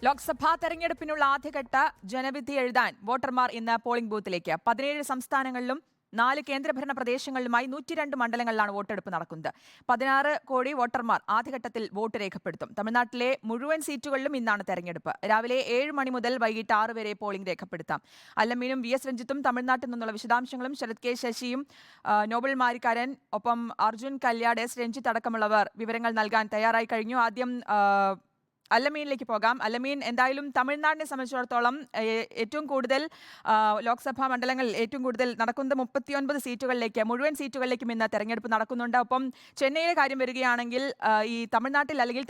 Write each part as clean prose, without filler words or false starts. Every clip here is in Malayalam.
ലോക്സഭാ തെരഞ്ഞെടുപ്പിനുള്ള ആദ്യഘട്ട ജനവിധി എഴുതാൻ വോട്ടർമാർ ഇന്ന് പോളിംഗ് ബൂത്തിലേക്ക് 17 സംസ്ഥാനങ്ങളിലും 4 കേന്ദ്രഭരണ പ്രദേശങ്ങളിലുമായി 102 മണ്ഡലങ്ങളിലാണ് വോട്ടെടുപ്പ് നടക്കുന്നത്. 16 കോടി വോട്ടർമാർ ആദ്യഘട്ടത്തിൽ വോട്ട് രേഖപ്പെടുത്തും. തമിഴ്നാട്ടിലെ മുഴുവൻ സീറ്റുകളിലും ഇന്നാണ് തെരഞ്ഞെടുപ്പ്. രാവിലെ 7 മണി മുതൽ വൈകിട്ട് 6 വരെ പോളിംഗ് രേഖപ്പെടുത്താം. അല്ലമീനും VS രഞ്ജിത്തും തമിഴ്നാട്ടിൽ നിന്നുള്ള വിശദാംശങ്ങളും ശരത് കെ ശശിയും നോബൽ മാരിക്കാരൻ ഒപ്പം അർജുൻ കല്യാട് S രഞ്ജിത്ത് അടക്കമുള്ളവർ വിവരങ്ങൾ നൽകാൻ തയ്യാറായി കഴിഞ്ഞു. ആദ്യം അല്ലമീനിലേക്ക് പോകാം. അല്ലമീൻ, എന്തായാലും തമിഴ്നാടിനെ സംബന്ധിച്ചിടത്തോളം ഏറ്റവും കൂടുതൽ ലോക്സഭാ മണ്ഡലങ്ങളിൽ ഏറ്റവും കൂടുതൽ നടക്കുന്നത് 39 സീറ്റുകളിലേക്ക്, മുഴുവൻ സീറ്റുകളിലേക്കും ഇന്ന് തെരഞ്ഞെടുപ്പ് നടക്കുന്നുണ്ട്. ഒപ്പം ചെന്നൈയിലെ കാര്യം വരികയാണെങ്കിൽ ഈ തമിഴ്നാട്ടിൽ അല്ലെങ്കിൽ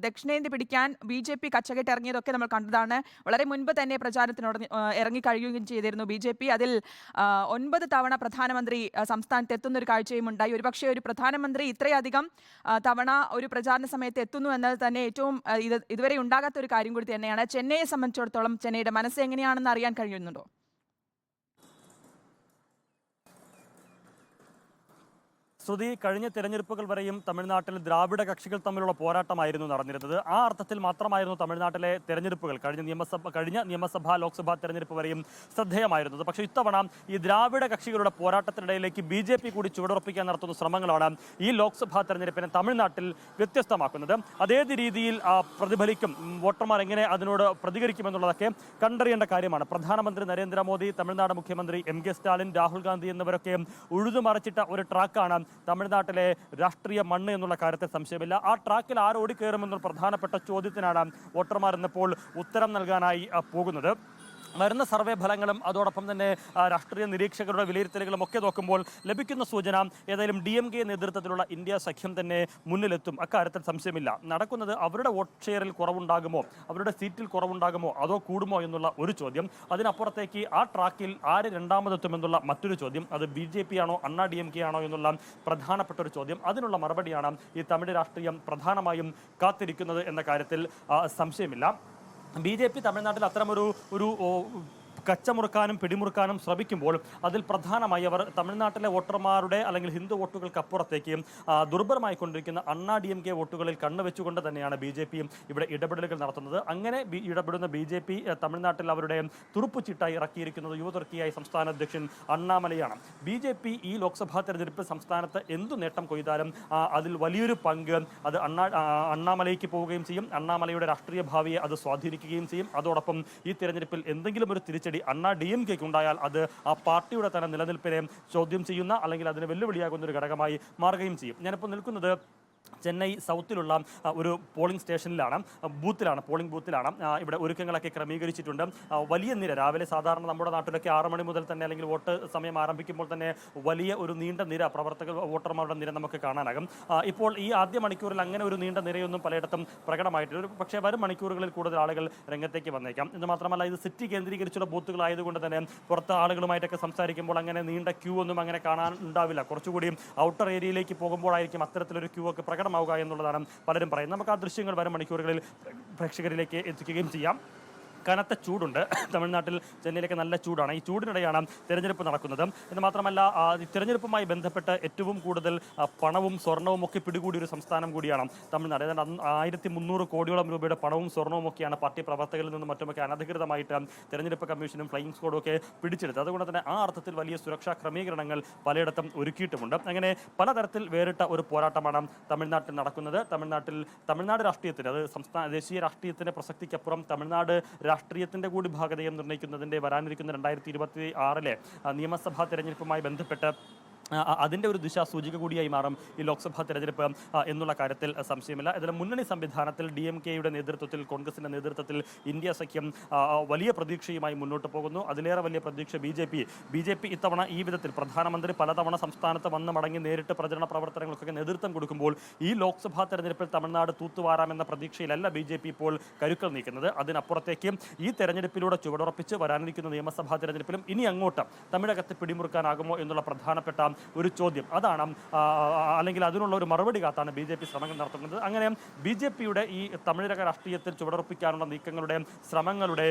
ദക്ഷിണേന്ത്യ പിടിക്കാൻ BJP കച്ചകെട്ട് ഇറങ്ങിയതൊക്കെ നമ്മൾ കണ്ടതാണ്. വളരെ മുൻപ് തന്നെ പ്രചാരണത്തിനോട് ഇറങ്ങിക്കഴിയുകയും ചെയ്തിരുന്നു BJP. അതിൽ 9 തവണ പ്രധാനമന്ത്രി സംസ്ഥാനത്ത് എത്തുന്ന ഒരു കാഴ്ചയും ഉണ്ടായി. ഒരുപക്ഷെ ഒരു പ്രധാനമന്ത്രി ഇത്രയധികം തവണ ഒരു പ്രചാരണ സമയത്ത് എത്തുന്നു എന്നത് തന്നെ ഏറ്റവും ഇതുവരെ ഉണ്ടാകാത്ത ഒരു കാര്യം കൂടി തന്നെയാണ്. ചെന്നൈയെ സംബന്ധിച്ചിടത്തോളം ചെന്നൈയുടെ മനസ്സ് എങ്ങനെയാണെന്ന് അറിയാൻ കഴിയുന്നുണ്ടോ? ശ്രുതി, കഴിഞ്ഞ തെരഞ്ഞെടുപ്പുകൾ വരെയും തമിഴ്നാട്ടിൽ ദ്രാവിഡ കക്ഷികൾ തമ്മിലുള്ള പോരാട്ടമായിരുന്നു നടന്നിരുന്നത്. ആ അർത്ഥത്തിൽ മാത്രമായിരുന്നു തമിഴ്നാട്ടിലെ തെരഞ്ഞെടുപ്പുകൾ കഴിഞ്ഞ നിയമസഭാ ലോക്സഭാ തെരഞ്ഞെടുപ്പ് വരെയും ശ്രദ്ധേയമായിരുന്നത്. പക്ഷേ ഇത്തവണ ഈ ദ്രാവിഡ കക്ഷികളുടെ പോരാട്ടത്തിനിടയിലേക്ക് BJP കൂടി ചുവടുറപ്പിക്കാൻ നടത്തുന്ന ശ്രമങ്ങളാണ് ഈ ലോക്സഭാ തെരഞ്ഞെടുപ്പിനെ തമിഴ്നാട്ടിൽ വ്യത്യസ്തമാക്കുന്നത്. അതേത് രീതിയിൽ പ്രതിഫലിക്കും, വോട്ടർമാർ എങ്ങനെ അതിനോട് പ്രതികരിക്കുമെന്നുള്ളതൊക്കെ കണ്ടറിയേണ്ട കാര്യമാണ്. പ്രധാനമന്ത്രി നരേന്ദ്രമോദി, തമിഴ്നാട് മുഖ്യമന്ത്രി MK സ്റ്റാലിൻ, രാഹുൽ ഗാന്ധി എന്നിവരൊക്കെ ഉഴുതുമറിച്ചിട്ട ഒരു ട്രാക്കാണ് തമിഴ്നാട്ടിലെ രാഷ്ട്രീയ മണ്ണ് എന്നുള്ള കാര്യത്തിൽ സംശയമില്ല. ആ ട്രാക്കിൽ ആരോടിക്കയറുമെന്നുള്ള പ്രധാനപ്പെട്ട ചോദ്യത്തിനാണ് വോട്ടർമാർ ഇന്നിപ്പോൾ ഉത്തരം നൽകാനായി പോകുന്നത്. വരുന്ന സർവേ ഫലങ്ങളും അതോടൊപ്പം തന്നെ രാഷ്ട്രീയ നിരീക്ഷകരുടെ വിലയിരുത്തലുകളും ഒക്കെ നോക്കുമ്പോൾ ലഭിക്കുന്ന സൂചന ഏതായാലും DMK നേതൃത്വത്തിലുള്ള ഇന്ത്യ സഖ്യം തന്നെ മുന്നിലെത്തും. അക്കാര്യത്തിൽ സംശയമില്ല. നടക്കുന്നത് അവരുടെ വോട്ട് ഷെയറിൽ കുറവുണ്ടാകുമോ, അവരുടെ സീറ്റിൽ കുറവുണ്ടാകുമോ, അതോ കൂടുമോ എന്നുള്ള ഒരു ചോദ്യം. അതിനപ്പുറത്തേക്ക് ആ ട്രാക്കിൽ ആര് രണ്ടാമതെത്തുമെന്നുള്ള മറ്റൊരു ചോദ്യം. അത് BJP ആണോ അണ്ണാ DMK ആണോ എന്നുള്ള പ്രധാനപ്പെട്ട ഒരു ചോദ്യം. അതിനുള്ള മറുപടിയാണ് ഈ തമിഴ് രാഷ്ട്രീയം പ്രധാനമായും കാത്തിരിക്കുന്നത് എന്ന കാര്യത്തിൽ സംശയമില്ല. BJP തമിഴ്നാട്ടിൽ അത്തരമൊരു കച്ചമുറുക്കാനും പിടിമുറുക്കാനും ശ്രമിക്കുമ്പോൾ അതിൽ പ്രധാനമായി അവർ തമിഴ്നാട്ടിലെ വോട്ടർമാരുടെ അല്ലെങ്കിൽ ഹിന്ദു വോട്ടുകൾക്ക് അപ്പുറത്തേക്ക് ദുർബലമായിക്കൊണ്ടിരിക്കുന്ന അണ്ണാ DMK വോട്ടുകളിൽ കണ്ണുവെച്ചുകൊണ്ട് തന്നെയാണ് BJP ഇവിടെ ഇടപെടലുകൾ നടത്തുന്നത്. അങ്ങനെ ഇടപെടുന്ന BJP തമിഴ്നാട്ടിൽ അവരുടെ തുറുപ്പുചീട്ടായി ഇറക്കിയിരിക്കുന്നത് യുവതുർക്കിയായി സംസ്ഥാന അധ്യക്ഷൻ അണ്ണാമലയാണ്. BJP ഈ ലോക്സഭാ തെരഞ്ഞെടുപ്പ് സംസ്ഥാനത്ത് എന്തു നേട്ടം കൊയ്താലും അതിൽ വലിയൊരു പങ്ക് അത് അണ്ണാമലയ്ക്ക് പോവുകയും ചെയ്യും. അണ്ണാമലയുടെ രാഷ്ട്രീയ ഭാവിയെ അത് സ്വാധീനിക്കുകയും ചെയ്യും. അതോടൊപ്പം ഈ തെരഞ്ഞെടുപ്പിൽ എന്തെങ്കിലും ഒരു തിരിച്ചടി അണ്ണാ DMK ഉണ്ടായാൽ അത് ആ പാർട്ടിയുടെ തന്നെ നിലനിൽപ്പിനെ ചോദ്യം ചെയ്യുന്ന അല്ലെങ്കിൽ അതിന് വെല്ലുവിളിയാകുന്ന ഒരു ഘടകമായി മാറുകയും ചെയ്യും. ഞാനിപ്പോൾ നിൽക്കുന്നത് ചെന്നൈ സൗത്തിലുള്ള ഒരു പോളിംഗ് സ്റ്റേഷനിലാണ്, പോളിംഗ് ബൂത്തിലാണ്. ഇവിടെ ഒരുക്കങ്ങളൊക്കെ ക്രമീകരിച്ചിട്ടുണ്ട്. വലിയ നിര, രാവിലെ സാധാരണ നമ്മുടെ നാട്ടിലൊക്കെ 6 മണി മുതൽ തന്നെ അല്ലെങ്കിൽ വോട്ട് സമയം ആരംഭിക്കുമ്പോൾ തന്നെ വലിയ ഒരു നീണ്ട നിര വോട്ടർമാരുടെ നിര നമുക്ക് കാണാനാകും. ഇപ്പോൾ ഈ ആദ്യ മണിക്കൂറിൽ അങ്ങനെ ഒരു നീണ്ട നിരയൊന്നും പലയിടത്തും പ്രകടമായിട്ടില്ല. പക്ഷേ വരും മണിക്കൂറുകളിൽ കൂടുതൽ ആളുകൾ രംഗത്തേക്ക് വന്നേക്കാം. ഇത് മാത്രമല്ല, ഇത് സിറ്റി കേന്ദ്രീകരിച്ചുള്ള ബൂത്തുകളായതുകൊണ്ട് തന്നെ പുറത്ത് ആളുകളുമായിട്ടൊക്കെ സംസാരിക്കുമ്പോൾ അങ്ങനെ നീണ്ട ക്യൂ ഒന്നും അങ്ങനെ കാണാൻ ഉണ്ടാവില്ല. കുറച്ചുകൂടി ഔട്ടർ ഏരിയയിലേക്ക് പോകുമ്പോഴായിരിക്കും അത്തരത്തിലൊരു ക്യൂ ഒക്കെ പ്രകടമാവുക എന്നുള്ളതാണ് പലരും പറയുന്നത്. നമുക്ക് ആ ദൃശ്യങ്ങൾ വരും മണിക്കൂറുകളിൽ പ്രേക്ഷകരിലേക്ക് എത്തിക്കുകയും ചെയ്യാം. കനത്ത ചൂടുണ്ട് തമിഴ്നാട്ടിൽ. ചെന്നൈയിലേക്ക് നല്ല ചൂടാണ്. ഈ ചൂടിനിടെയാണ് തെരഞ്ഞെടുപ്പ് നടക്കുന്നത്. എന്ന് മാത്രമല്ല, തെരഞ്ഞെടുപ്പുമായി ബന്ധപ്പെട്ട് ഏറ്റവും കൂടുതൽ പണവും സ്വർണവും ഒക്കെ പിടികൂടിയ ഒരു സംസ്ഥാനം കൂടിയാണ് തമിഴ്നാട്. ഏതാണ്ട് 1300 കോടിയോളം രൂപയുടെ പണവും സ്വർണവും ഒക്കെയാണ് പാർട്ടി പ്രവർത്തകരിൽ നിന്നും മറ്റുമൊക്കെ അനധികൃതമായിട്ട് തെരഞ്ഞെടുപ്പ് കമ്മീഷനും ഫ്ലൈയിങ് സ്ക്വാഡും ഒക്കെ പിടിച്ചെടുത്തത്. അതുകൊണ്ട് തന്നെ ആ അർത്ഥത്തിൽ വലിയ സുരക്ഷാ ക്രമീകരണങ്ങൾ പലയിടത്തും ഒരുക്കിയിട്ടുമുണ്ട്. അങ്ങനെ പലതരത്തിൽ വേറിട്ട ഒരു പോരാട്ടമാണ് തമിഴ്നാട്ടിൽ നടക്കുന്നത്. തമിഴ്നാട് രാഷ്ട്രീയത്തിന്, അത് ദേശീയ രാഷ്ട്രീയത്തിന്റെ പ്രസക്തിക്കപ്പുറം തമിഴ്നാട് രാഷ്ട്രീയത്തിന്റെ കൂടി ഭാഗതയെ നിർണ്ണയിക്കുന്നതിന്റെ വരാനിരിക്കുന്ന 2026 നിയമസഭാ തെരഞ്ഞെടുപ്പുമായി ബന്ധപ്പെട്ട് അതിൻ്റെ ഒരു ദിശാസൂചിക കൂടിയായി മാറും ഈ ലോക്സഭാ തെരഞ്ഞെടുപ്പ് എന്നുള്ള കാര്യത്തിൽ സംശയമില്ല. ഇതിൽ മുന്നണി സംവിധാനത്തിൽ DMKയുടെ നേതൃത്വത്തിൽ, കോൺഗ്രസിൻ്റെ നേതൃത്വത്തിൽ ഇന്ത്യ സഖ്യം വലിയ പ്രതീക്ഷയുമായി മുന്നോട്ട് പോകുന്നു. അതിലേറെ വലിയ പ്രതീക്ഷ BJP ഇത്തവണ ഈ വിധത്തിൽ പ്രധാനമന്ത്രി പലതവണ സംസ്ഥാനത്ത് വന്ന് മടങ്ങി നേരിട്ട് പ്രചരണ പ്രവർത്തനങ്ങൾക്കൊക്കെ നേതൃത്വം കൊടുക്കുമ്പോൾ ഈ ലോക്സഭാ തെരഞ്ഞെടുപ്പിൽ തമിഴ്നാട് തൂത്തുവാരാമെന്ന പ്രതീക്ഷയിലല്ല BJP ഇപ്പോൾ കരുക്കൾ നീക്കുന്നത്. അതിനപ്പുറത്തേക്ക് ഈ തെരഞ്ഞെടുപ്പിലൂടെ ചുവടുറപ്പിച്ച് വരാനിരിക്കുന്ന നിയമസഭാ തെരഞ്ഞെടുപ്പിലും ഇനി അങ്ങോട്ട് തമിഴകത്ത് പിടിമുറുക്കാനാകുമോ എന്നുള്ള പ്രധാനപ്പെട്ട ഒരു ചോദ്യം അതാണ്. അല്ലെങ്കിൽ അതിനുള്ള ഒരു മറുപടി കാത്താണ് BJP ശ്രമങ്ങൾ നടത്തുന്നത്. അങ്ങനെ BJPയുടെ ഈ തമിഴക രാഷ്ട്രീയത്തിൽ ചുവടുറപ്പിക്കാനുള്ള നീക്കങ്ങളുടെ ശ്രമങ്ങളുടെ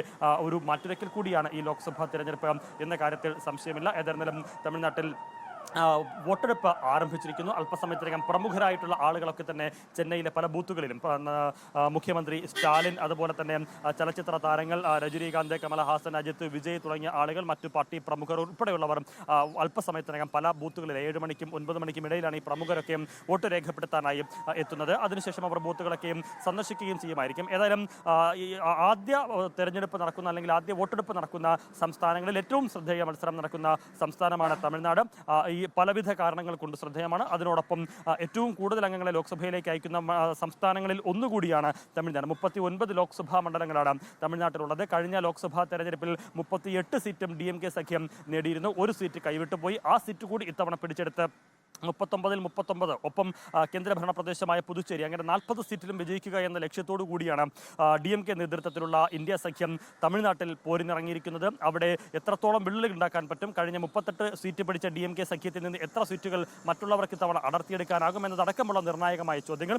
ഒരു മാറ്റുരയ്ക്കൽ കൂടിയാണ് ഈ ലോക്സഭാ തെരഞ്ഞെടുപ്പ് എന്ന കാര്യത്തിൽ സംശയമില്ല. ഏതായിരുന്നാലും തമിഴ്നാട്ടിൽ വോട്ടെടുപ്പ് ആരംഭിച്ചിരിക്കുന്നു. അല്പസമയത്തിനകം പ്രമുഖരായിട്ടുള്ള ആളുകളൊക്കെ തന്നെ ചെന്നൈയിലെ പല ബൂത്തുകളിലും മുഖ്യമന്ത്രി സ്റ്റാലിൻ, അതുപോലെ തന്നെ ചലച്ചിത്ര താരങ്ങൾ രജനീകാന്ത്, കമലഹാസൻ, അജിത്ത്, വിജയ് തുടങ്ങിയ ആളുകൾ, മറ്റു പാർട്ടി പ്രമുഖർ ഉൾപ്പെടെയുള്ളവർ അല്പസമയത്തിനകം പല ബൂത്തുകളിൽ 7 മണിക്കും 9 മണിക്കും ഇടയിലാണ് ഈ പ്രമുഖരൊക്കെയും വോട്ട് രേഖപ്പെടുത്താനായി എത്തുന്നത്. അതിനുശേഷം അവർ ബൂത്തുകളൊക്കെയും സന്ദർശിക്കുകയും ചെയ്യുമായിരിക്കും. ഏതായാലും ഈ ആദ്യ തെരഞ്ഞെടുപ്പ് നടക്കുന്ന, അല്ലെങ്കിൽ ആദ്യ വോട്ടെടുപ്പ് നടക്കുന്ന സംസ്ഥാനങ്ങളിൽ ഏറ്റവും ശ്രദ്ധേയ മത്സരം നടക്കുന്ന സംസ്ഥാനമാണ് തമിഴ്നാട്. ഈ പലവിധ കാരണങ്ങൾ കൊണ്ട് ശ്രദ്ധേയമാണ്. അതിനോടൊപ്പം ഏറ്റവും കൂടുതൽ അംഗങ്ങളെ ലോക്സഭയിലേക്ക് അയക്കുന്ന സംസ്ഥാനങ്ങളിൽ ഒന്നുകൂടിയാണ് തമിഴ്നാട്. 39 ലോക്സഭാ മണ്ഡലങ്ങളാണ് തമിഴ്നാട്ടിലുള്ളത്. കഴിഞ്ഞ ലോക്സഭാ തെരഞ്ഞെടുപ്പിൽ 38 സീറ്റും DMK സഖ്യം നേടിയിരുന്നു. ഒരു സീറ്റ് കൈവിട്ടു പോയി. ആ സീറ്റ് കൂടി ഇത്തവണ പിടിച്ചെടുത്ത് 39 ഒപ്പം കേന്ദ്രഭരണ പ്രദേശമായ പുതുച്ചേരി, അങ്ങനെ 40 സീറ്റിലും വിജയിക്കുക എന്ന ലക്ഷ്യത്തോടു കൂടിയാണ് DMK നേതൃത്വത്തിലുള്ള ഇന്ത്യ സഖ്യം തമിഴ്നാട്ടിൽ പോരിനിറങ്ങിയിരിക്കുന്നത്. അവിടെ എത്രത്തോളം വിള്ളലുകൾ ഉണ്ടാക്കാൻ പറ്റും, കഴിഞ്ഞ 38 സീറ്റ് പിടിച്ച DMK സഖ്യത്തിൽ നിന്ന് എത്ര സീറ്റുകൾ മറ്റുള്ളവർക്ക് ഇത്തവണ അടർത്തിയെടുക്കാനാകും എന്നതടക്കമുള്ള നിർണായകമായ ചോദ്യങ്ങൾ